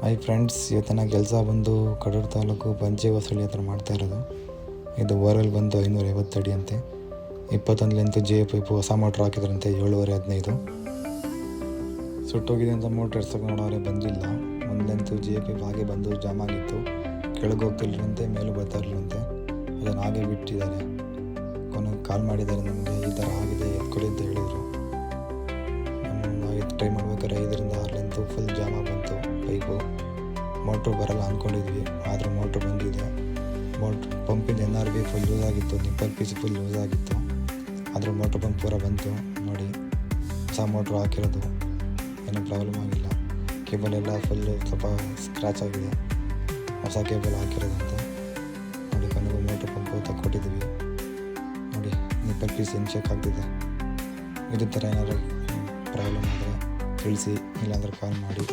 Hi friends, ಇವತ್ತಿನ ಕೆಲಸ ಬಂದು ಕಡೂರು ತಾಲೂಕು ಪಂಚೆ ಹೊಸಳ್ಳಿ ಹತ್ರ ಮಾಡ್ತಾ ಇರೋದು. ಇದು ಬೋರ್ವೆಲ್ ಬಂದು 550 ಅಡಿ ಅಂತೆ. 21 ಲೆಂತ್ ಜೆ ಪೈಪು ಹೊಸ ಮೋಟ್ರ್ ಹಾಕಿದ್ರಂತೆ 7.15. ಸುಟ್ಟೋಗಿದೆ ಅಂತ ಮೋಟ್ರ್ ಎರ್ಸಕ್ಕೆ ನೋಡೋರೆ ಬಂದಿಲ್ಲ. ಒಂದು ಲೆಂತ್ ಜೆ ಪೈಪ್ ಹಾಗೆ ಬಂದು ಜಾಮ್ ಆಗಿತ್ತು. ಕೆಳಗೆ ಹೋಗ್ತಿರ್ಲಂತೆ, ಮೇಲೂ ಬರ್ತಾ ಇರಲಂತೆ. ಅದನ್ನು ಹಾಗೆ ಬಿಟ್ಟಿದ್ದಾರೆ. ಕೊನೆಗೆ ಕಾಲ್ ಮಾಡಿದ್ದಾರೆ ನಮಗೆ, ಈ ಥರ ಆಗಿದೆ ಎತ್ಕೊಳ್ಳಿ ಅಂತ ಹೇಳಿದರು. ನಾವು ಟ್ರೈ ಮಾಡ್ಬೇಕಾದ್ರೆ 5 ರಿಂದ 6 ಲೆಂತು ಫುಲ್ ಜಾಮ ಬಂತು ಪೈಪು. ಮೋಟ್ರು ಬರಲ್ಲ ಅಂದ್ಕೊಂಡಿದ್ವಿ, ಆದರೆ ಮೋಟ್ರು ಬಂದಿದೆ. ಪಂಪಿಂದ NRB ಫುಲ್ ಲೂಸ್ ಆಗಿತ್ತು, ನಿಪ್ಪಲ್ ಪೀಸ್ ಫುಲ್ ಲೂಸ್ ಆಗಿತ್ತು. ಆದರೂ ಮೋಟ್ರ್ ಪಂಪ್ ಪೂರ ಬಂತು ನೋಡಿ. ಹೊಸ ಮೋಟ್ರು ಹಾಕಿರೋದು, ಏನೂ ಪ್ರಾಬ್ಲಮ್ ಆಗಿಲ್ಲ. ಕೇಬಲ್ ಎಲ್ಲ ಫುಲ್ಲು ಸ್ವಲ್ಪ ಸ್ಕ್ರ್ಯಾಚ್ ಆಗಿದೆ, ಹೊಸ ಕೇಬಲ್ ಹಾಕಿರೋದಂತೆ ನೋಡಿ. ಕೊನೆಗೂ ಮೋಟ್ರ್ ಪಂಪು ತಗೊಟ್ಟಿದ್ದೀವಿ ನೋಡಿ. ನಿಪ್ಪಲ್ ಪೀಸ್ ಏನು ಚೆಕ್ ಆಗ್ತಿದೆ. ಇದೇ ಥರ ಏನಾದರೂ ಪ್ರಾಬ್ಲಮ್ ಆದರೆ ತಿಳಿಸಿ, ಇಲ್ಲಾಂದರೆ ಕಾಲ್ ಮಾಡಿ.